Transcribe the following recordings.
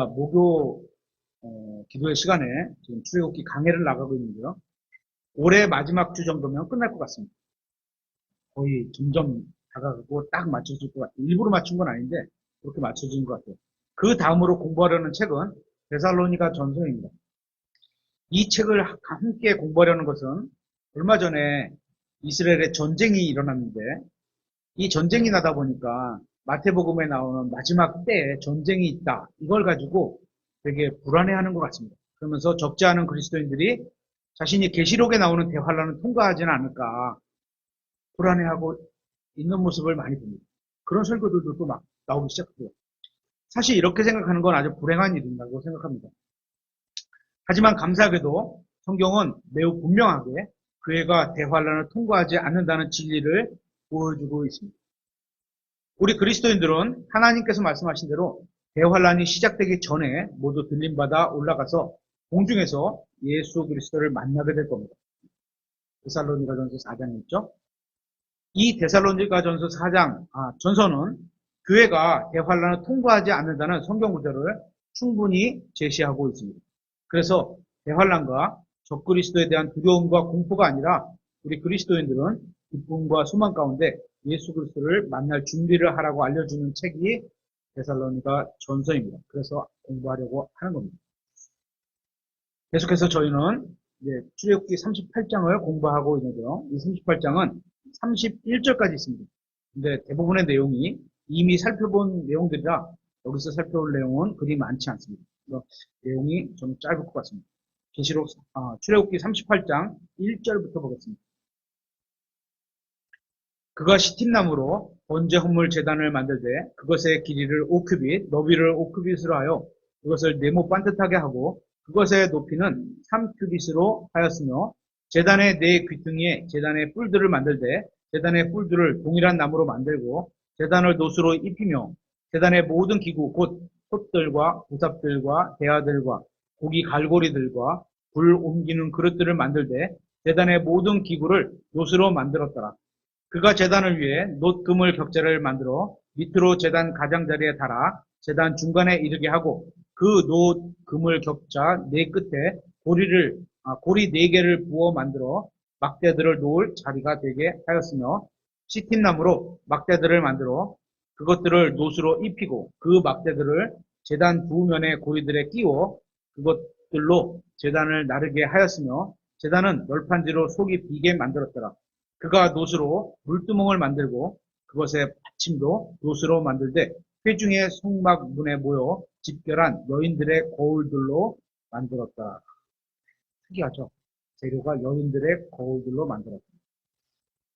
제가 목요 기도의 시간에 지금 출애굽기 강해를 나가고 있는데요. 올해 마지막 주 정도면 끝날 것 같습니다. 거의 점점 다가가고 딱 맞춰질 것 같아요. 일부러 맞춘 건 아닌데 그렇게 맞춰진 것 같아요. 그 다음으로 공부하려는 책은 데살로니가 전서입니다. 이 책을 함께 공부하려는 것은 얼마 전에 이스라엘에 전쟁이 일어났는데 이 전쟁이 나다 보니까 마태복음에 나오는 마지막 때에 전쟁이 있다. 이걸 가지고 되게 불안해하는 것 같습니다. 그러면서 적지 않은 그리스도인들이 자신이 계시록에 나오는 대환란을 통과하지는 않을까 불안해하고 있는 모습을 많이 봅니다. 그런 설교들도 또 막 나오기 시작해요. 사실 이렇게 생각하는 건 아주 불행한 일이라고 생각합니다. 하지만 감사하게도 성경은 매우 분명하게 그 애가 대환란을 통과하지 않는다는 진리를 보여주고 있습니다. 우리 그리스도인들은 하나님께서 말씀하신 대로 대환란이 시작되기 전에 모두 들림받아 올라가서 공중에서 예수 그리스도를 만나게 될 겁니다. 데살로니가전서 4장에 있죠. 이 데살로니가전서 4장 전서는 교회가 대환란을 통과하지 않는다는 성경 구절을 충분히 제시하고 있습니다. 그래서 대환란과 적그리스도에 대한 두려움과 공포가 아니라 우리 그리스도인들은 기쁨과 소망 가운데 예수 그리스도를 만날 준비를 하라고 알려주는 책이 데살로니가 전서입니다. 그래서 공부하려고 하는 겁니다. 계속해서 저희는 출애굽기 38장을 공부하고 있는데요. 이 38장은 31절까지 있습니다. 근데 대부분의 내용이 이미 살펴본 내용들이라 여기서 살펴볼 내용은 그리 많지 않습니다. 그래서 내용이 좀 짧을 것 같습니다. 출애굽기 38장 1절부터 보겠습니다. 그가 시팀나무로 번제 헌물 제단을 만들되 그것의 길이를 5규빗, 너비를 5규빗으로 하여 그것을 네모 반듯하게 하고 그것의 높이는 3규빗으로 하였으며 제단의 네 귀퉁이에 제단의 뿔들을 만들되 제단의 뿔들을 동일한 나무로 만들고 제단을 노수로 입히며 제단의 모든 기구 곧 솥들과 부삽들과 대야들과 고기 갈고리들과 불 옮기는 그릇들을 만들되 제단의 모든 기구를 노수로 만들었더라. 그가 제단을 위해 놋금을 격자를 만들어 밑으로 제단 가장자리에 달아 제단 중간에 이르게 하고 그 놋금을 격자 네 끝에 고리 네 개를 부어 만들어 막대들을 놓을 자리가 되게 하였으며 시팀나무로 막대들을 만들어 그것들을 놋으로 입히고 그 막대들을 제단 두 면의 고리들에 끼워 그것들로 제단을 나르게 하였으며 제단은 널판지로 속이 비게 만들었더라. 그가 놋으로 물두멍을 만들고 그것의 받침도 놋으로 만들되 회중의 성막문에 모여 집결한 여인들의 거울들로 만들었다. 특이하죠? 재료가 여인들의 거울들로 만들었다.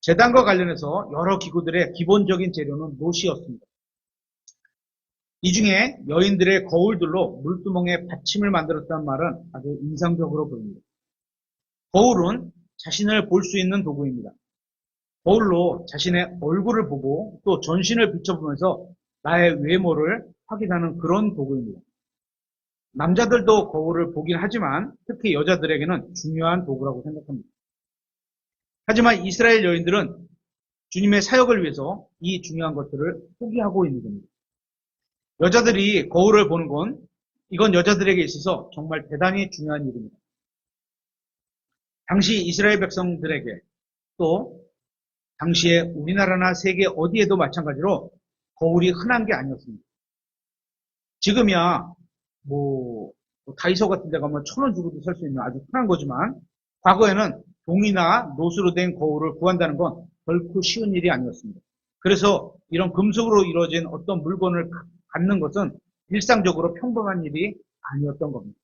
제단과 관련해서 여러 기구들의 기본적인 재료는 놋이었습니다. 이 중에 여인들의 거울들로 물두멍에 받침을 만들었다는 말은 아주 인상적으로 보입니다. 거울은 자신을 볼 수 있는 도구입니다. 거울로 자신의 얼굴을 보고 또 전신을 비춰보면서 나의 외모를 확인하는 그런 도구입니다. 남자들도 거울을 보긴 하지만 특히 여자들에게는 중요한 도구라고 생각합니다. 하지만 이스라엘 여인들은 주님의 사역을 위해서 이 중요한 것들을 포기하고 있는 겁니다. 여자들이 거울을 보는 건 이건 여자들에게 있어서 정말 대단히 중요한 일입니다. 당시 이스라엘 백성들에게 또 당시에 우리나라나 세계 어디에도 마찬가지로 거울이 흔한 게 아니었습니다. 지금이야 다이소 같은 데 가면 1,000원 주고도 살 수 있는 아주 흔한 거지만 과거에는 종이나 놋으로 된 거울을 구한다는 건 결코 쉬운 일이 아니었습니다. 그래서 이런 금속으로 이루어진 어떤 물건을 갖는 것은 일상적으로 평범한 일이 아니었던 겁니다.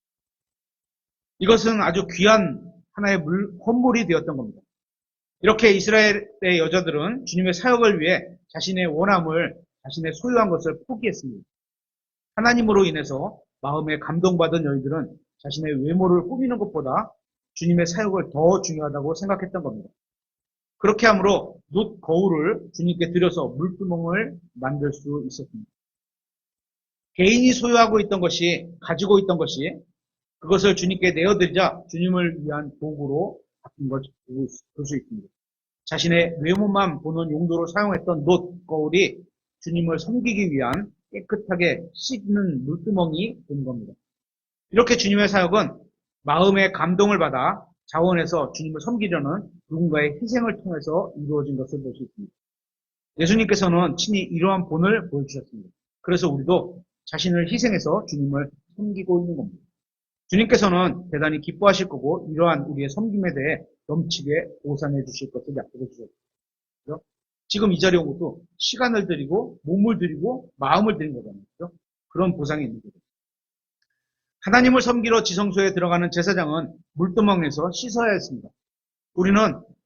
이것은 아주 귀한 하나의 헌물이 되었던 겁니다. 이렇게 이스라엘의 여자들은 주님의 사역을 위해 자신의 원함을, 자신의 소유한 것을 포기했습니다. 하나님으로 인해서 마음에 감동받은 여인들은 자신의 외모를 꾸미는 것보다 주님의 사역을 더 중요하다고 생각했던 겁니다. 그렇게 함으로 놋 거울을 주님께 드려서 물두멍을 만들 수 있었습니다. 개인이 소유하고 있던 것이, 가지고 있던 것이 그것을 주님께 내어드리자 주님을 위한 도구로 바뀐 것을 볼 수 있습니다. 자신의 외모만 보는 용도로 사용했던 놋 거울이 주님을 섬기기 위한 깨끗하게 씻는 물두멍이 된 겁니다. 이렇게 주님의 사역은 마음의 감동을 받아 자원해서 주님을 섬기려는 누군가의 희생을 통해서 이루어진 것을 볼 수 있습니다. 예수님께서는 친히 이러한 본을 보여주셨습니다. 그래서 우리도 자신을 희생해서 주님을 섬기고 있는 겁니다. 주님께서는 대단히 기뻐하실 거고 이러한 우리의 섬김에 대해 넘치게 보상해 주실 것을 약속해 주셨습니다. 지금 이 자리에 온 것도 시간을 드리고 몸을 드리고 마음을 드린 거잖아요. 그렇죠? 그런 보상이 있는 거죠. 하나님을 섬기러 지성소에 들어가는 제사장은 물두멍에서 씻어야 했습니다. 우리는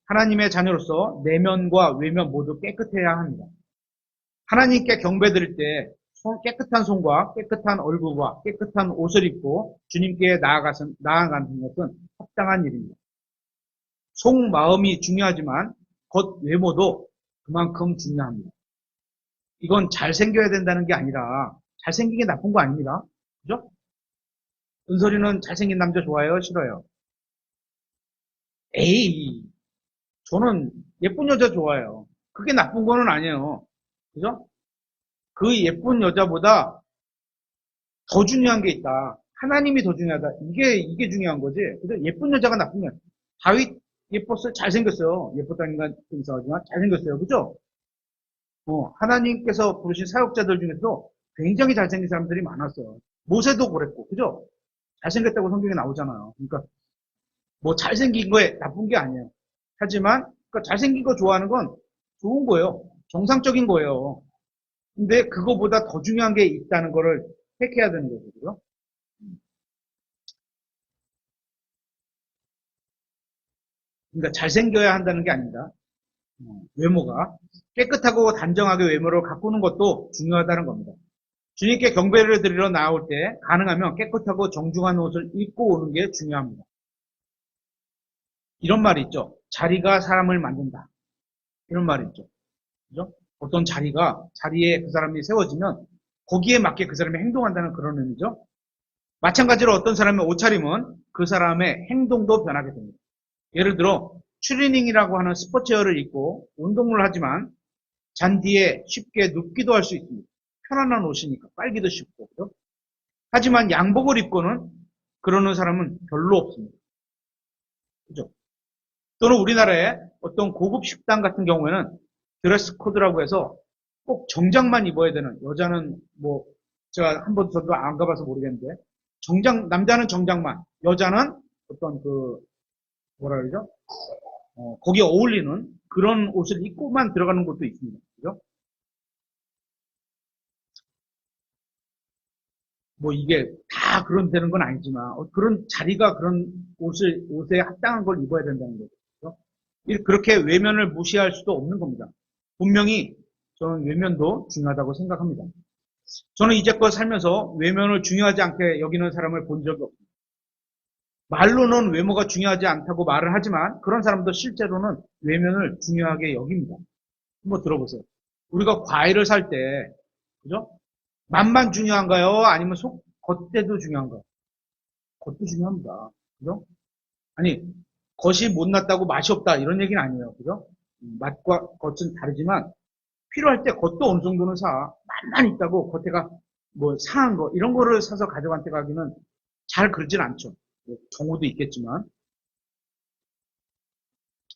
하나님의 자녀로서 내면과 외면 모두 깨끗해야 합니다. 하나님께 경배드릴 때 깨끗한 손과 깨끗한 얼굴과 깨끗한 옷을 입고 주님께 나아가는 것은 합당한 일입니다. 속마음이 중요하지만 겉 외모도 그만큼 중요합니다. 이건 잘생겨야 된다는 게 아니라 잘생긴 게 나쁜 거 아닙니다. 그죠? 은설이는 잘생긴 남자 좋아해요? 싫어요? 에이, 저는 예쁜 여자 좋아해요. 그게 나쁜 거는 아니에요. 그죠? 그 예쁜 여자보다 더 중요한 게 있다. 하나님이 더 중요하다. 이게 중요한 거지. 그죠? 예쁜 여자가 나쁜 게 아니에요. 다윗 예뻤어요? 잘생겼어요. 예뻤다는 건 이상하지만 잘생겼어요. 그죠? 하나님께서 부르신 사역자들 중에서도 굉장히 잘생긴 사람들이 많았어요. 모세도 그랬고, 그죠? 잘생겼다고 성경에 나오잖아요. 그러니까 뭐 잘생긴 거에 나쁜 게 아니에요. 하지만 그러니까 잘생긴 거 좋아하는 건 좋은 거예요. 정상적인 거예요. 근데 그거보다 더 중요한 게 있다는 거를 택해야 되는 거죠. 그죠? 그러니까 잘생겨야 한다는 게 아닙니다. 외모가 깨끗하고 단정하게 외모를 가꾸는 것도 중요하다는 겁니다. 주님께 경배를 드리러 나올 때 가능하면 깨끗하고 정중한 옷을 입고 오는 게 중요합니다. 이런 말이 있죠. 자리가 사람을 만든다. 이런 말이 있죠. 그죠? 어떤 자리에 그 사람이 세워지면 거기에 맞게 그 사람이 행동한다는 그런 의미죠. 마찬가지로 어떤 사람의 옷차림은 그 사람의 행동도 변하게 됩니다. 예를 들어 추리닝이라고 하는 스포츠웨어를 입고 운동을 하지만 잔디에 쉽게 눕기도 할 수 있습니다. 편안한 옷이니까 빨기도 쉽고. 그죠? 하지만 양복을 입고는 그러는 사람은 별로 없습니다. 그죠? 또는 우리나라의 어떤 고급 식당 같은 경우에는 드레스 코드라고 해서 꼭 정장만 입어야 되는, 여자는 뭐 제가 한 번도 저도 안 가봐서 모르겠는데 남자는 정장만, 여자는 어떤 뭐라 그러죠? 거기에 어울리는 그런 옷을 입고만 들어가는 곳도 있습니다. 그죠? 뭐 이게 다 그런 되는 건 아니지만 그런 자리가 그런 옷에 합당한 걸 입어야 된다는 거죠. 그죠? 그렇게 외면을 무시할 수도 없는 겁니다. 분명히 저는 외면도 중요하다고 생각합니다. 저는 이제껏 살면서 외면을 중요하지 않게 여기는 사람을 본 적이 없습니다. 말로는 외모가 중요하지 않다고 말을 하지만 그런 사람도 실제로는 외면을 중요하게 여깁니다. 한번 들어보세요. 우리가 과일을 살 때, 그죠? 맛만 중요한가요? 아니면 겉대도 중요한가요? 겉도 중요합니다. 그죠? 아니, 겉이 못났다고 맛이 없다 이런 얘기는 아니에요. 그죠? 맛과 겉은 다르지만 필요할 때 겉도 어느 정도는 사. 맛만 있다고 겉에가 뭐 상한 거 이런 거를 사서 가족한테 가기는 잘 그러진 않죠. 경우도 있겠지만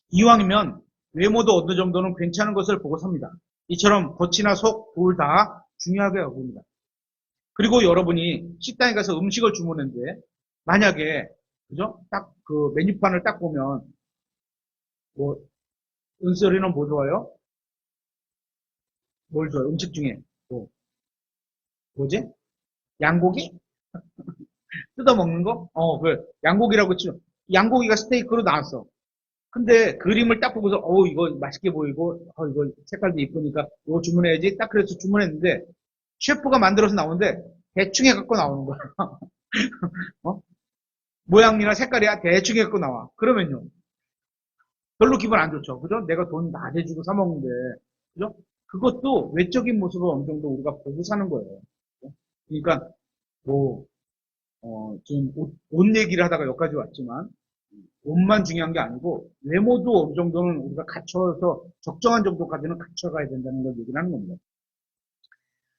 이왕이면 외모도 어느 정도는 괜찮은 것을 보고 삽니다. 이처럼 겉이나 속 둘 다 중요하게 여깁니다. 그리고 여러분이 식당에 가서 음식을 주문했는데 만약에 그죠? 딱 그 메뉴판을 딱 보면 뭐 은솔이는 뭐 좋아요? 뭘 좋아요? 음식 중에 뭐지? 양고기? 뜯어 먹는 거? 양고기라고 치죠. 양고기가 스테이크로 나왔어. 근데 그림을 딱 보고서 이거 맛있게 보이고 이거 색깔도 이쁘니까 이거 주문해야지 딱 그래서 주문했는데 셰프가 만들어서 나오는데 대충 해갖고 나오는 거야. 어? 모양이나 색깔이야 대충 해갖고 나와. 그러면요 별로 기분 안 좋죠. 그죠? 내가 돈 다 대주고 사 먹는데 그죠? 그것도 외적인 모습을 어느 정도 우리가 보고 사는 거예요. 그죠? 그러니까 뭐 지금 옷 얘기를 하다가 여기까지 왔지만 옷만 중요한 게 아니고 외모도 어느 정도는 우리가 갖춰서 적정한 정도까지는 갖춰가야 된다는 걸 얘기를 하는 겁니다.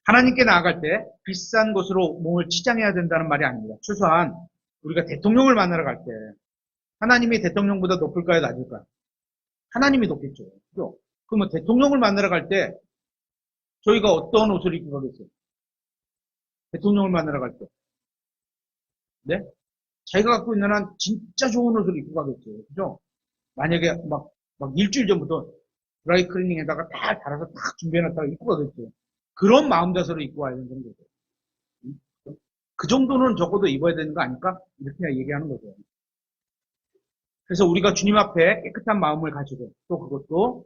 하나님께 나아갈 때 비싼 것으로 몸을 치장해야 된다는 말이 아닙니다. 최소한 우리가 대통령을 만나러 갈 때 하나님이 대통령보다 높을까요, 낮을까요? 하나님이 높겠죠. 그죠? 그러면 대통령을 만나러 갈 때 저희가 어떤 옷을 입고 가겠어요? 대통령을 만나러 갈 때. 네? 자기가 갖고 있는 한 진짜 좋은 옷을 입고 가겠죠. 그죠? 만약에 막 일주일 전부터 드라이 클리닝에다가 다 달아서 딱 준비해놨다가 입고 가겠죠. 그런 마음자세로 입고 와야 된다는 거죠. 그 정도는 적어도 입어야 되는 거 아닐까? 이렇게 얘기하는 거죠. 그래서 우리가 주님 앞에 깨끗한 마음을 가지고 또 그것도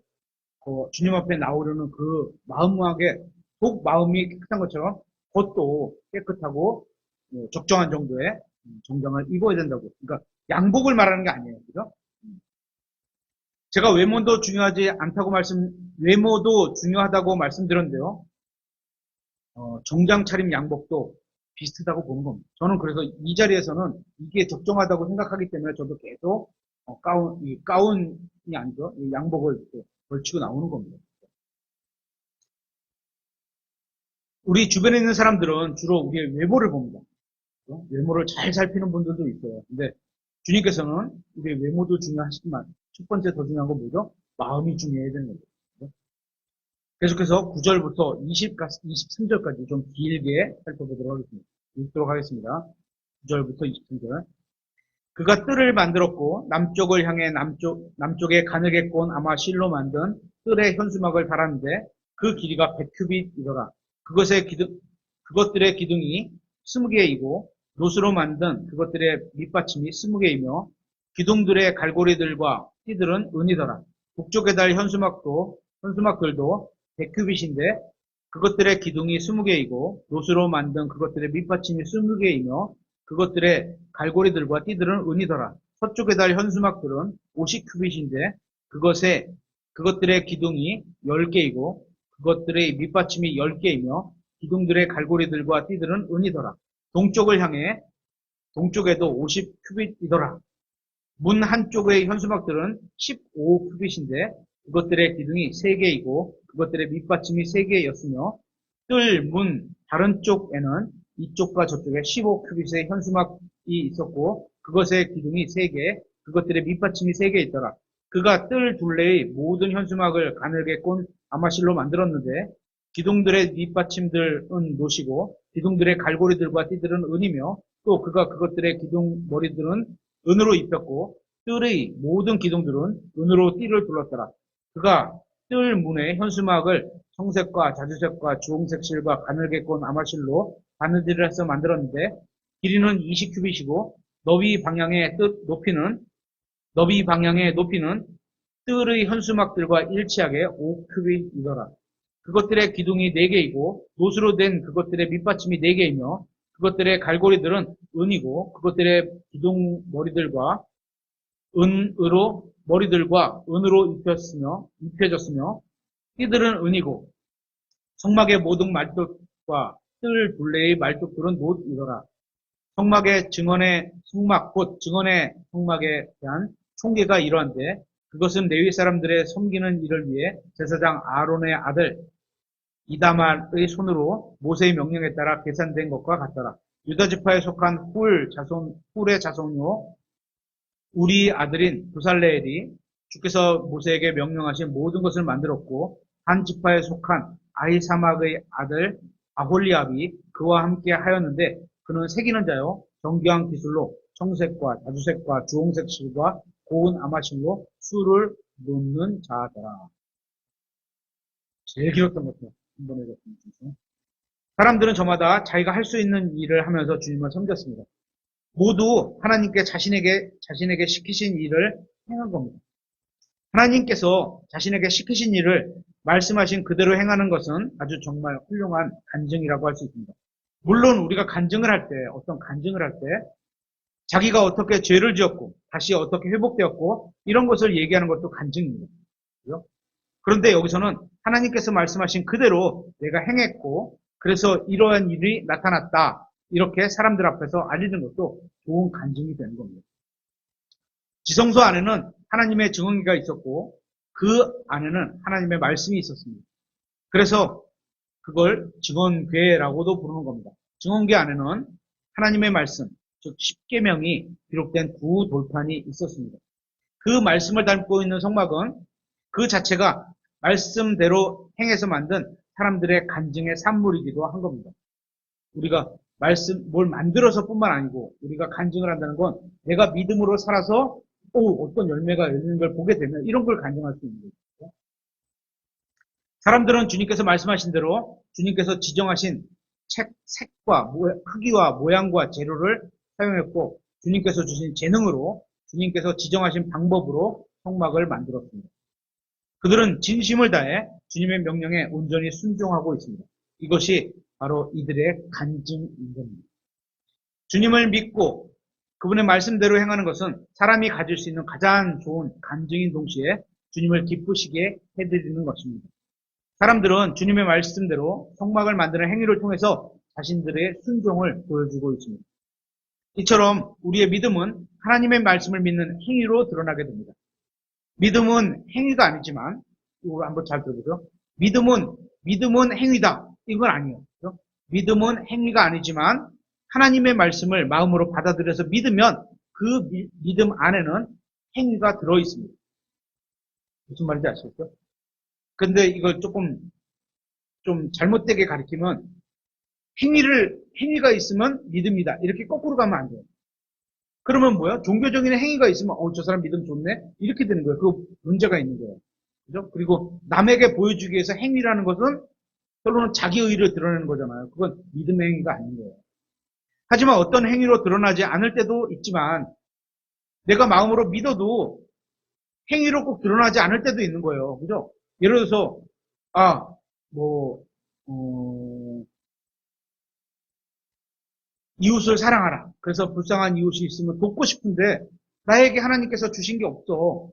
주님 앞에 나오려는 그 마음하게 꼭 마음이 깨끗한 것처럼 겉도 깨끗하고 적정한 정도의 정장을 입어야 된다고. 그러니까 양복을 말하는 게 아니에요. 그죠? 제가 외모도 중요하지 않다고 외모도 중요하다고 말씀드렸는데요. 정장 차림 양복도 비슷하다고 보는 겁니다. 저는 그래서 이 자리에서는 이게 적정하다고 생각하기 때문에 저도 계속 가운이 아니죠. 이 양복을 이렇게 걸치고 나오는 겁니다. 우리 주변에 있는 사람들은 주로 우리의 외모를 봅니다. 외모를 잘 살피는 분들도 있어요. 근데 주님께서는 우리의 외모도 중요하시지만 첫 번째 더 중요한 건 뭐죠? 마음이 중요해야 되는 거죠. 계속해서 9절부터 23절까지 좀 길게 살펴보도록 하겠습니다. 읽도록 하겠습니다. 9절부터 23절. 그가 뜰을 만들었고 남쪽을 향해 남쪽에 가늘게 꼰 아마 실로 만든 뜰의 현수막을 달았는데 그 길이가 100규빗이더라. 그것들의 기둥이 20개이고 노수로 만든 그것들의 밑받침이 20개이며 기둥들의 갈고리들과 띠들은 은이더라. 북쪽에 달 현수막들도 100규빗인데 그것들의 기둥이 20개이고 노수로 만든 그것들의 밑받침이 20개이며 그것들의 갈고리들과 띠들은 은이더라. 서쪽에 달 현수막들은 50규빗인데 그것들의 기둥이 10개이고 그것들의 밑받침이 10개이며 기둥들의 갈고리들과 띠들은 은이더라. 동쪽을 향해 동쪽에도 50규빗이더라. 문 한쪽의 현수막들은 15규빗인데 그것들의 기둥이 3개이고 그것들의 밑받침이 3개였으며 뜰 문 다른 쪽에는 이쪽과 저쪽에 15규빗의 현수막이 있었고 그것의 기둥이 3개, 그것들의 밑받침이 3개 있더라. 그가 뜰 둘레의 모든 현수막을 가늘게 꼰 아마실로 만들었는데 기둥들의 밑받침들은 노시고 기둥들의 갈고리들과 띠들은 은이며 또 그가 그것들의 기둥 머리들은 은으로 입혔고 뜰의 모든 기둥들은 은으로 띠를 둘렀더라. 그가 뜰 문의 현수막을 청색과 자주색과 주홍색 실과 가늘게 꼰 아마실로 바느질을 해서 만들었는데 길이는 20규빗이고 너비 방향의 높이는 뜰의 현수막들과 일치하게 5규빗이더라. 그것들의 기둥이 4개이고 노수로 된 그것들의 밑받침이 4개이며 그것들의 갈고리들은 은이고 그것들의 기둥 머리들과 은으로 입혀졌으며 띠들은 은이고 성막의 모든 말뚝과 뜰 둘레의 말뚝들은 못이더라. 곧 증언의 성막에 대한 총계가 이러한데 그것은 레위 사람들의 섬기는 일을 위해 제사장 아론의 아들 이다말의 손으로 모세의 명령에 따라 계산된 것과 같더라. 유다 지파에 속한 훌의 자손요 우리 아들인 부살레엘이 주께서 모세에게 명령하신 모든 것을 만들었고 한 지파에 속한 아히사막의 아들 아홀리압이 그와 함께 하였는데 그는 새기는 자요 정교한 기술로 청색과 자주색과 주홍색 실과 고운 아마실로 수를 놓는 자더라. 제일 길었던 것 같아요. 한 번에 읽었습니다. 사람들은 저마다 자기가 할 수 있는 일을 하면서 주님을 섬겼습니다. 모두 하나님께 자신에게 시키신 일을 행한 겁니다. 하나님께서 자신에게 시키신 일을 말씀하신 그대로 행하는 것은 아주 정말 훌륭한 간증이라고 할 수 있습니다. 물론 우리가 어떤 간증을 할 때 자기가 어떻게 죄를 지었고 다시 어떻게 회복되었고 이런 것을 얘기하는 것도 간증입니다. 그렇죠? 그런데 여기서는 하나님께서 말씀하신 그대로 내가 행했고 그래서 이러한 일이 나타났다. 이렇게 사람들 앞에서 알리는 것도 좋은 간증이 되는 겁니다. 지성소 안에는 하나님의 증언기가 있었고 그 안에는 하나님의 말씀이 있었습니다. 그래서 그걸 증언궤라고도 부르는 겁니다. 증언궤 안에는 하나님의 말씀, 즉 십계명이 기록된 두 돌판이 있었습니다. 그 말씀을 담고 있는 성막은 그 자체가 말씀대로 행해서 만든 사람들의 간증의 산물이기도 한 겁니다. 우리가 뭘 만들어서 뿐만 아니고 우리가 간증을 한다는 건 내가 믿음으로 살아서 어떤 열매가 열리는 걸 보게 되면 이런 걸 간증할 수 있는 거죠. 사람들은 주님께서 말씀하신 대로 주님께서 지정하신 색과 크기와 모양과 재료를 사용했고 주님께서 주신 재능으로 주님께서 지정하신 방법으로 성막을 만들었습니다. 그들은 진심을 다해 주님의 명령에 온전히 순종하고 있습니다. 이것이 바로 이들의 간증인 겁니다. 주님을 믿고 그분의 말씀대로 행하는 것은 사람이 가질 수 있는 가장 좋은 간증인 동시에 주님을 기쁘시게 해드리는 것입니다. 사람들은 주님의 말씀대로 성막을 만드는 행위를 통해서 자신들의 순종을 보여주고 있습니다. 이처럼 우리의 믿음은 하나님의 말씀을 믿는 행위로 드러나게 됩니다. 믿음은 행위가 아니지만, 이거 한번 잘 들어보세요. 믿음은 행위다. 이건 아니에요. 그렇죠? 믿음은 행위가 아니지만 하나님의 말씀을 마음으로 받아들여서 믿으면 그 믿음 안에는 행위가 들어있습니다. 무슨 말인지 아시겠죠? 근데 이걸 조금 좀 잘못되게 가리키면 행위가 있으면 믿음이다. 이렇게 거꾸로 가면 안 돼요. 그러면 뭐야? 종교적인 행위가 있으면 저 사람 믿음 좋네? 이렇게 되는 거예요. 그 문제가 있는 거예요. 그죠? 그리고 남에게 보여주기 위해서 행위라는 것은 결론은 자기 의를 드러내는 거잖아요. 그건 믿음의 행위가 아닌 거예요. 하지만 어떤 행위로 드러나지 않을 때도 있지만 내가 마음으로 믿어도 행위로 꼭 드러나지 않을 때도 있는 거예요. 그죠? 예를 들어서 이웃을 사랑하라. 그래서 불쌍한 이웃이 있으면 돕고 싶은데 나에게 하나님께서 주신 게 없어.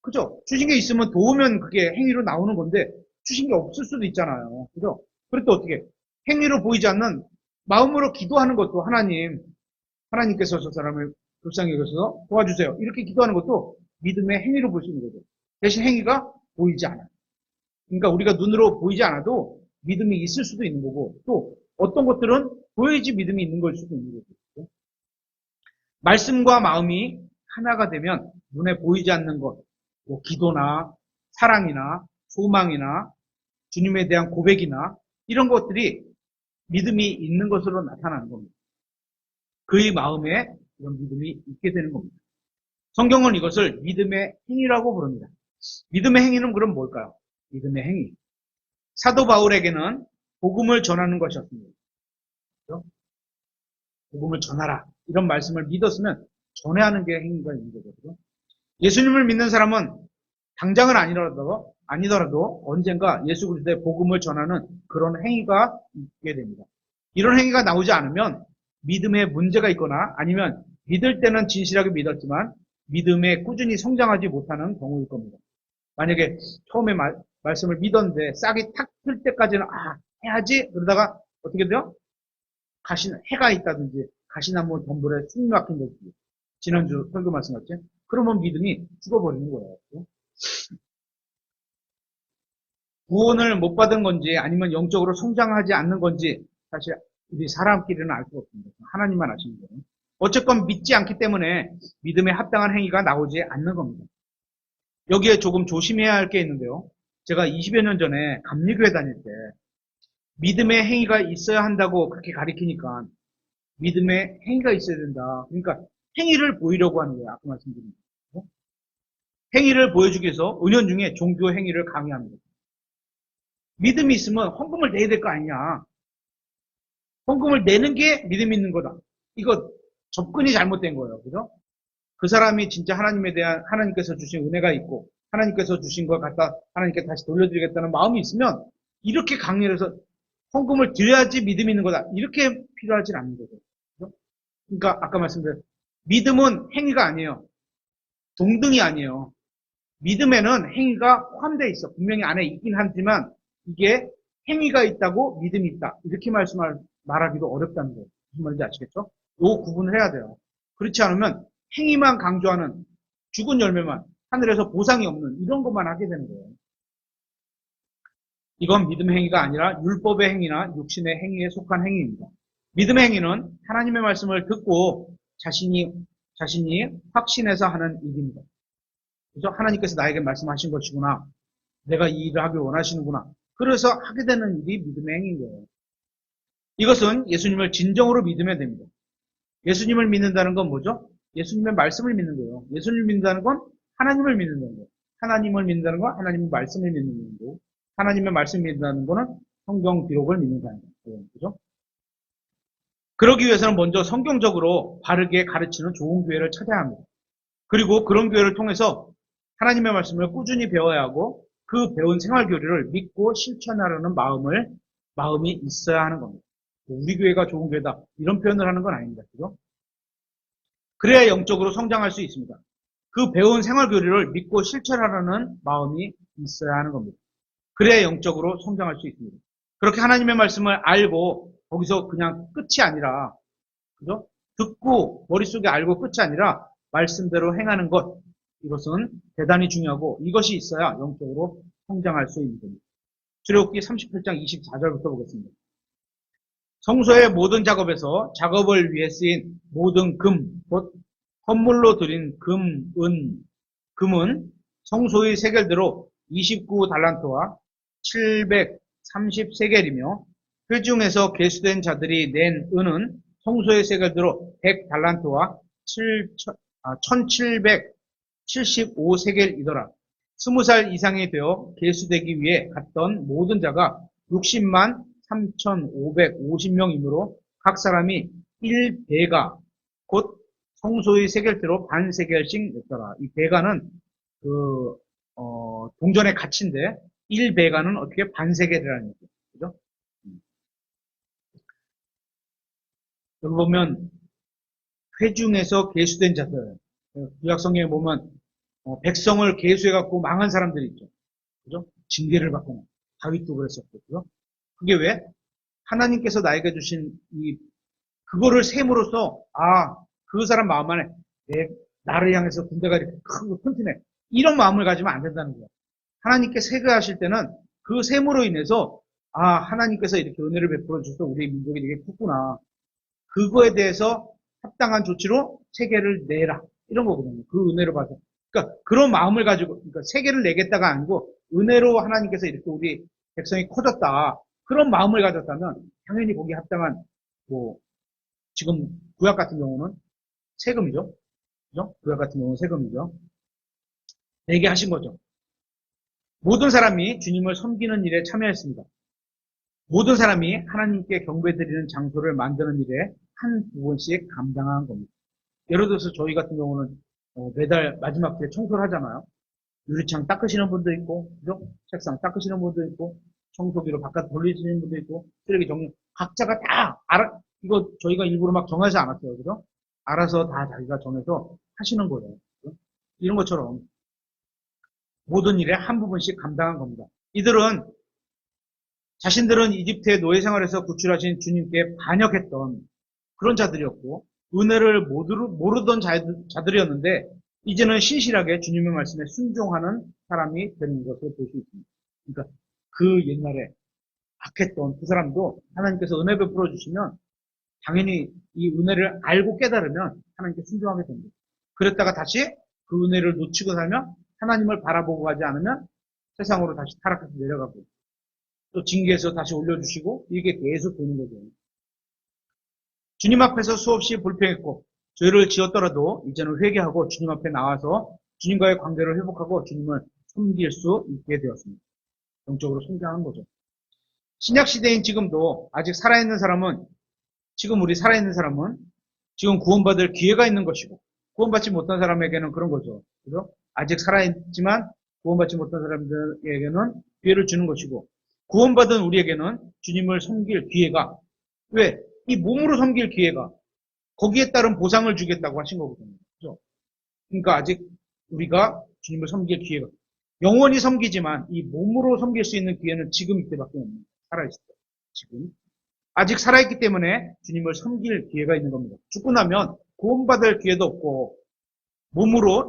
그죠? 주신 게 있으면 도우면 그게 행위로 나오는 건데 주신 게 없을 수도 있잖아요. 그죠? 그럴 때 어떻게 행위로 보이지 않는 마음으로 기도하는 것도 하나님께서 저 사람을 불쌍히 여겨서 도와주세요. 이렇게 기도하는 것도 믿음의 행위로 볼 수 있는 거죠. 대신 행위가 보이지 않아요. 그러니까 우리가 눈으로 보이지 않아도 믿음이 있을 수도 있는 거고 또 어떤 것들은 보여야지 믿음이 있는 걸 수도 있는 거죠. 말씀과 마음이 하나가 되면 눈에 보이지 않는 것, 기도나 사랑이나 소망이나 주님에 대한 고백이나 이런 것들이 믿음이 있는 것으로 나타나는 겁니다. 그의 마음에 이런 믿음이 있게 되는 겁니다. 성경은 이것을 믿음의 행위라고 부릅니다. 믿음의 행위는 그럼 뭘까요? 믿음의 행위. 사도 바울에게는 복음을 전하는 것이었습니다. 그렇죠? 복음을 전하라. 이런 말씀을 믿었으면 전해야 하는 게 행위가 있는 거거든요. 예수님을 믿는 사람은 당장은 아니더라도 언젠가 예수 그리스도의 복음을 전하는 그런 행위가 있게 됩니다. 이런 행위가 나오지 않으면 믿음에 문제가 있거나 아니면 믿을 때는 진실하게 믿었지만 믿음에 꾸준히 성장하지 못하는 경우일 겁니다. 만약에 처음에 말씀을 믿었는데 싹이 탁 틀 때까지는 해야지 그러다가 어떻게 돼요? 해가 있다든지 가시나무 덤불에 숨 막힌다든지 지난주 설교 말씀 같지? 그러면 믿음이 죽어버리는 거예요. 구원을 못 받은 건지 아니면 영적으로 성장하지 않는 건지 사실 우리 사람끼리는 알 수가 없습니다. 하나님만 아시는 거예요. 어쨌건 믿지 않기 때문에 믿음에 합당한 행위가 나오지 않는 겁니다. 여기에 조금 조심해야 할 게 있는데요. 제가 20여 년 전에 감리교회 다닐 때 믿음의 행위가 있어야 한다고 그렇게 가리키니까 믿음의 행위가 있어야 된다. 그러니까 행위를 보이려고 하는 거예요. 아까 말씀드린 거. 행위를 보여주기 위해서 은연중에 종교 행위를 강요합니다. 믿음이 있으면 헌금을 내야 될 거 아니냐. 헌금을 내는 게 믿음이 있는 거다. 이거 접근이 잘못된 거예요. 그죠? 그 사람이 진짜 하나님께서 주신 은혜가 있고 하나님께서 주신 걸 갖다 하나님께 다시 돌려드리겠다는 마음이 있으면 이렇게 강요를 해서 헌금을 드려야지 믿음이 있는 거다. 이렇게 필요하진 않는 거죠. 그죠? 그러니까 아까 말씀드린 믿음은 행위가 아니에요. 동등이 아니에요. 믿음에는 행위가 포함되어 있어. 분명히 안에 있긴 하지만 이게 행위가 있다고 믿음이 있다. 이렇게 말하기도 어렵다는 거예요. 무슨 말인지 아시겠죠? 요 구분을 해야 돼요. 그렇지 않으면 행위만 강조하는 죽은 열매만 하늘에서 보상이 없는 이런 것만 하게 되는 거예요. 이건 믿음의 행위가 아니라 율법의 행위나 육신의 행위에 속한 행위입니다. 믿음의 행위는 하나님의 말씀을 듣고 자신이 확신해서 하는 일입니다. 그죠? 하나님께서 나에게 말씀하신 것이구나. 내가 이 일을 하길 원하시는구나. 그래서 하게 되는 일이 믿음의 행위인 거예요. 이것은 예수님을 진정으로 믿으면 됩니다. 예수님을 믿는다는 건 뭐죠? 예수님의 말씀을 믿는 거예요. 예수님을 믿는다는 건 하나님을 믿는다는 거예요. 하나님을 믿는다는 건 하나님의 말씀을 믿는 거고, 하나님의 말씀을 믿는다는 거는 성경 기록을 믿는다는 거예요. 그죠? 그러기 위해서는 먼저 성경적으로 바르게 가르치는 좋은 교회를 찾아야 합니다. 그리고 그런 교회를 통해서 하나님의 말씀을 꾸준히 배워야 하고 그 배운 생활 교리를 믿고 실천하려는 마음이 있어야 하는 겁니다. 우리 교회가 좋은 교회다 이런 표현을 하는 건 아닙니다. 그죠? 그래야 영적으로 성장할 수 있습니다. 그 배운 생활 교리를 믿고 실천하려는 마음이 있어야 하는 겁니다. 그래야 영적으로 성장할 수 있습니다. 그렇게 하나님의 말씀을 알고 거기서 그냥 끝이 아니라, 그죠? 듣고 머릿속에 알고 끝이 아니라 말씀대로 행하는 것, 이것은 대단히 중요하고 이것이 있어야 영적으로 성장할 수 있는 겁니다. 출애굽기 38장 24절부터 보겠습니다. 성소의 모든 작업에서 작업을 위해 쓰인 모든 금, 곧 헌물로 드린 금은 성소의 세겔대로 29달란트와 730세겔이며 회중에서 계수된 자들이 낸 은은 성소의 세겔대로 100달란트와 1775세겔이더라. 20살 이상이 되어 계수되기 위해 갔던 모든 자가 60만 3,550명이므로 각 사람이 1배가 곧 성소의 세겔대로 반 세겔씩 냈더라. 이 배가는 동전의 가치인데 1배가는 어떻게 반 세겔이라는 얘기죠. 그죠? 여기 보면 회중에서 계수된 자들, 구약성경에 보면 백성을 계수해갖고 망한 사람들이 있죠. 그죠? 징계를 받거나 다윗도 그랬었고, 그죠? 그게 왜? 하나님께서 나에게 주신 그거를 셈으로써, 그 사람 마음 안에 나를 향해서 군대가 이렇게 크고 튼튼해. 이런 마음을 가지면 안 된다는 거예요. 하나님께 세계하실 때는 그 셈으로 인해서, 하나님께서 이렇게 은혜를 베풀어 주셔서 우리 민족이 되게 컸구나. 그거에 대해서 합당한 조치로 세계를 내라. 이런 거거든요. 그 은혜를 받아. 그러니까 그런 마음을 가지고, 그러니까 세계를 내겠다가 아니고, 은혜로 하나님께서 이렇게 우리 백성이 커졌다. 그런 마음을 가졌다면, 당연히 거기에 합당한, 지금 구약 같은 경우는 세금이죠. 그죠? 구약 같은 경우는 세금이죠. 내게 하신 거죠. 모든 사람이 주님을 섬기는 일에 참여했습니다. 모든 사람이 하나님께 경배드리는 장소를 만드는 일에 한 부분씩 감당한 겁니다. 예를 들어서 저희 같은 경우는 매달 마지막 주에 청소를 하잖아요. 유리창 닦으시는 분도 있고, 그죠? 책상 닦으시는 분도 있고, 청소기로 바깥 돌리시는 분도 있고, 쓰레기 정리, 각자가 다 이거 저희가 일부러 막 정하지 않았어요. 그죠? 알아서 다 자기가 정해서 하시는 거예요. 그죠? 이런 것처럼 모든 일에 한 부분씩 감당한 겁니다. 자신들은 이집트의 노예 생활에서 구출하신 주님께 반역했던 그런 자들이었고, 은혜를 모르던 자들이었는데, 이제는 신실하게 주님의 말씀에 순종하는 사람이 되는 것을 볼 수 있습니다. 그러니까 그 옛날에 악했던 그 사람도 하나님께서 은혜 베풀어 주시면 당연히 이 은혜를 알고 깨달으면 하나님께 순종하게 됩니다. 그랬다가 다시 그 은혜를 놓치고 살면 하나님을 바라보고 가지 않으면 세상으로 다시 타락해서 내려가고 또 징계해서 다시 올려주시고 이게 계속 되는 거죠. 주님 앞에서 수없이 불평했고 죄를 지었더라도 이제는 회개하고 주님 앞에 나와서 주님과의 관계를 회복하고 주님을 섬길 수 있게 되었습니다. 영적으로 성장한 거죠. 신약 시대인 지금도 아직 살아있는 사람은 지금 구원받을 기회가 있는 것이고 구원받지 못한 사람에게는 그런 거죠. 그죠? 아직 살아있지만 구원받지 못한 사람들에게는 기회를 주는 것이고 구원받은 우리에게는 주님을 섬길 기회가 왜? 이 몸으로 섬길 기회가 거기에 따른 보상을 주겠다고 하신 거거든요. 그죠? 그러니까 아직 우리가 주님을 섬길 기회가 영원히 섬기지만 이 몸으로 섬길 수 있는 기회는 지금 이때밖에 없는 살아있을 때 지금 아직 살아있기 때문에 주님을 섬길 기회가 있는 겁니다. 죽고 나면 구원받을 기회도 없고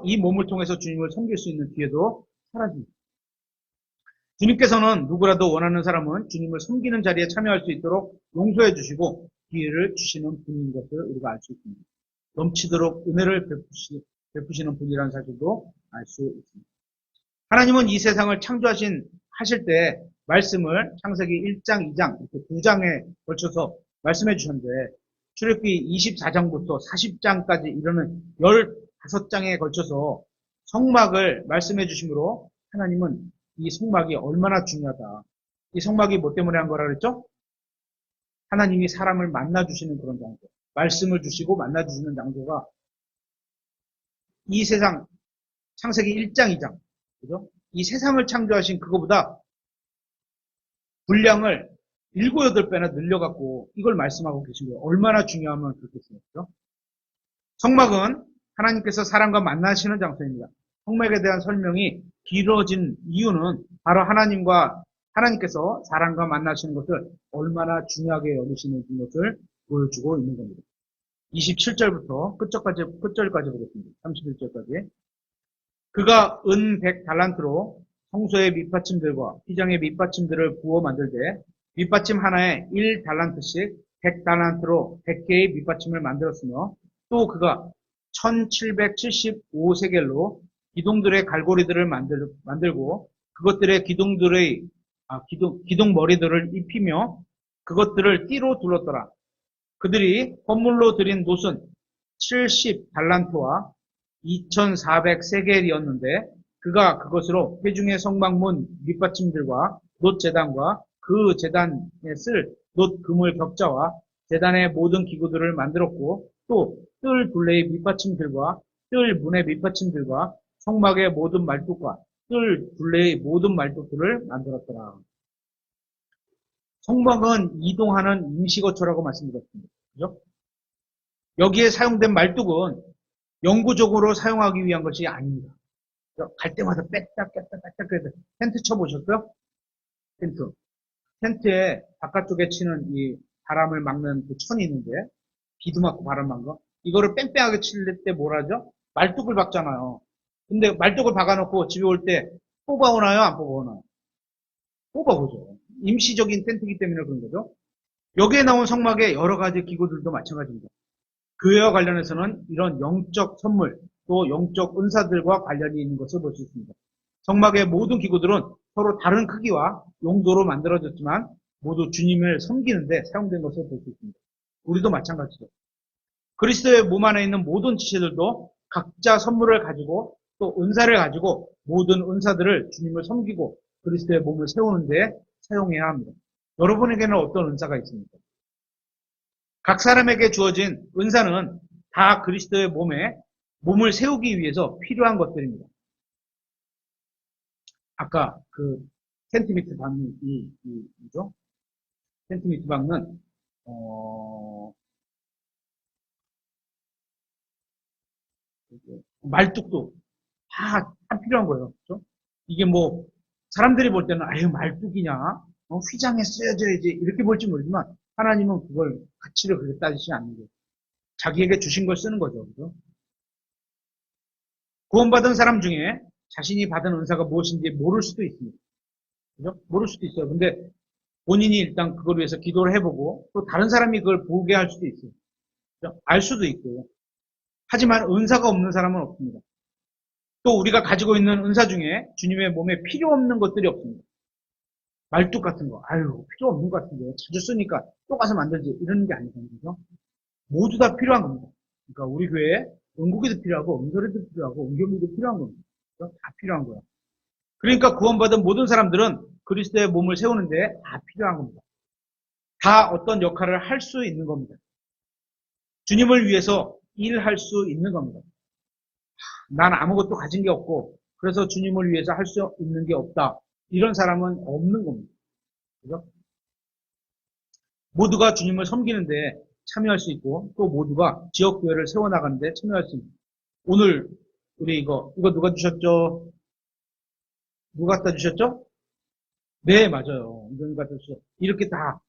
이 몸을 통해서 주님을 섬길 수 있는 기회도 사라집니다. 주님께서는 누구라도 원하는 사람은 주님을 섬기는 자리에 참여할 수 있도록 용서해 주시고 기회를 주시는 분인 것을 우리가 알 수 있습니다. 넘치도록 은혜를 베푸시는 분이라는 사실도 알 수 있습니다. 하나님은 이 세상을 하실 때 말씀을 창세기 1장, 2장, 이렇게 2장에 걸쳐서 말씀해 주셨는데 출애굽기 24장부터 40장까지 이르는 15장에 걸쳐서 성막을 말씀해 주심으로 하나님은 이 성막이 얼마나 중요하다. 이 성막이 뭐 때문에 한 거라 그랬죠? 하나님이 사람을 만나주시는 그런 장소. 말씀을 주시고 만나주시는 장소가 이 세상, 창세기 1장, 2장. 그죠? 이 세상을 창조하신 그거보다 분량을 7, 8배나 늘려갖고 이걸 말씀하고 계신 거예요. 얼마나 중요하면 그렇겠어요. 그죠? 성막은 하나님께서 사람과 만나시는 장소입니다. 성막에 대한 설명이 길어진 이유는 바로 하나님께서 사람과 만나시는 것을 얼마나 중요하게 여기시는 것을 보여주고 있는 겁니다. 27절부터 끝절까지 보겠습니다. 31절까지. 그가 은 100달란트로 성소의 밑받침들과 휘장의 밑받침들을 부어 만들되 밑받침 하나에 1달란트씩 100달란트로 100개의 밑받침을 만들었으며 또 그가 1775세겔로 기둥들의 갈고리들을 만들고 그것들의 기둥 머리들을 입히며 그것들을 띠로 둘렀더라. 그들이 헌물로 드린 놋은 70달란트와 2400세겔이었는데 그가 그것으로 회중의 성막문 밑받침들과 놋 제단과 그 제단에 쓸 놋 그물 격자와 제단의 모든 기구들을 만들었고 또 뜰 둘레의 밑받침들과 뜰 문의 밑받침들과 성막의 모든 말뚝과 뜰 둘레의 모든 말뚝들을 만들었더라. 성막은 이동하는 임시거처라고 말씀드렸습니다. 그죠? 여기에 사용된 말뚝은 영구적으로 사용하기 위한 것이 아닙니다. 갈 때마다 뺐다 텐트 쳐보셨어요? 텐트에 바깥쪽에 치는 이 바람을 막는 그 천이 있는데 비도 맞고 바람 막는 거 이거를 뺑뺑하게 칠 때 뭐라죠? 말뚝을 박잖아요. 근데 말뚝을 박아놓고 집에 올 때 뽑아오나요? 안 뽑아오나요? 뽑아오죠. 임시적인 텐트이기 때문에 그런 거죠. 여기에 나온 성막의 여러 가지 기구들도 마찬가지입니다. 그와 관련해서는 이런 영적 선물 또 영적 은사들과 관련이 있는 것을 볼 수 있습니다. 성막의 모든 기구들은 서로 다른 크기와 용도로 만들어졌지만 모두 주님을 섬기는데 사용된 것을 볼 수 있습니다. 우리도 마찬가지죠. 그리스도의 몸 안에 있는 모든 지체들도 각자 선물을 가지고 또 은사를 가지고 모든 은사들을 주님을 섬기고 그리스도의 몸을 세우는데 사용해야 합니다. 여러분에게는 어떤 은사가 있습니까? 각 사람에게 주어진 은사는 다 그리스도의 몸을 세우기 위해서 필요한 것들입니다. 아까 그 텐트 밑 방이 이죠? 텐트 밑 방은 말뚝도 다 필요한 거예요. 그렇죠? 이게 뭐 사람들이 볼 때는 아유 말뚝이냐 휘장에 쓰여져야지 이렇게 볼지 모르지만 하나님은 그걸 가치를 그렇게 따지지 않는 거예요. 자기에게 주신 걸 쓰는 거죠. 그죠? 구원받은 사람 중에 자신이 받은 은사가 무엇인지 모를 수도 있습니다. 그죠? 모를 수도 있어요. 근데 본인이 일단 그걸 위해서 기도를 해보고 또 다른 사람이 그걸 보게 할 수도 있어요. 그죠? 알 수도 있고요. 하지만 은사가 없는 사람은 없습니다. 또 우리가 가지고 있는 은사 중에 주님의 몸에 필요 없는 것들이 없습니다. 말뚝 같은 거, 아유 필요 없는 것 같은데 자주 쓰니까 또 가서 만들지 이러는 게 아니거든요. 그죠? 모두 다 필요한 겁니다. 그러니까 우리 교회에 은국이도 필요하고 은결이도 필요하고 은경이도 필요한 겁니다. 그죠? 다 필요한 거야. 그러니까 구원받은 모든 사람들은 그리스도의 몸을 세우는데 다 필요한 겁니다. 다 어떤 역할을 할 수 있는 겁니다. 주님을 위해서 일할 수 있는 겁니다. 난 아무것도 가진 게 없고 그래서 주님을 위해서 할 수 있는 게 없다. 이런 사람은 없는 겁니다. 그죠? 모두가 주님을 섬기는데 참여할 수 있고 또 모두가 지역교회를 세워나가는데 참여할 수 있습니다. 오늘 우리 이거 누가 주셨죠? 누가 갖다 주셨죠? 네, 맞아요. 이건 갖다 주셨죠. 이렇게 다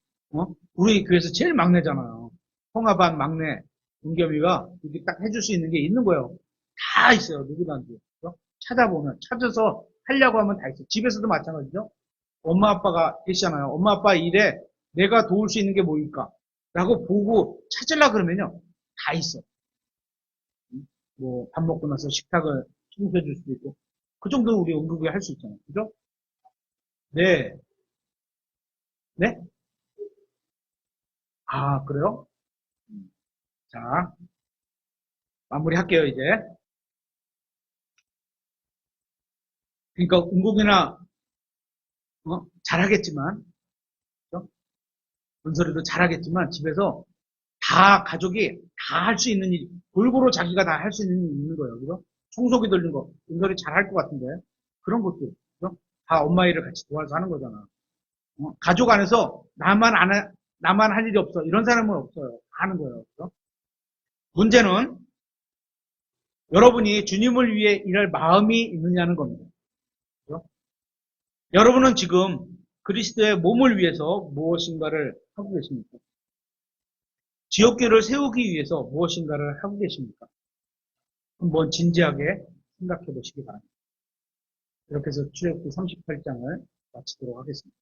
우리 교회에서 제일 막내잖아요. 홍합반 막내 은겸이가 이렇게 딱 해줄 수 있는 게 있는 거예요. 다 있어요. 누구든지. 찾아보면 찾아서 하려고 하면 다 있어요. 집에서도 마찬가지죠. 엄마 아빠가 계시잖아요. 엄마 아빠 일에 내가 도울 수 있는 게 뭘까? 라고 보고 찾으려 그러면요. 다 있어. 뭐, 밥 먹고 나서 식탁을 청소해 줄 수도 있고. 그 정도는 우리 응급구에 할 수 있잖아요. 그죠? 네. 네? 아, 그래요? 자, 마무리할게요, 이제. 그러니까 응급이나 잘하겠지만, 그죠? 은솔이도 잘하겠지만, 집에서 다 가족이 다 할 수 있는 일, 골고루 자기가 다 할 수 있는 일이 있는 거예요. 그죠? 청소기 돌리는 거, 은솔이 잘할 것 같은데. 그런 것들, 그죠? 다 엄마 일을 같이 도와서 하는 거잖아. 가족 안에서 나만 할 일이 없어. 이런 사람은 없어요. 다 하는 거예요. 그죠? 문제는 여러분이 주님을 위해 일할 마음이 있느냐는 겁니다. 그죠? 여러분은 지금 그리스도의 몸을 위해서 무엇인가를 하고 계십니까? 지역교를 세우기 위해서 무엇인가를 하고 계십니까? 한번 진지하게 생각해 보시기 바랍니다. 이렇게 해서 출애굽기 38장을 마치도록 하겠습니다.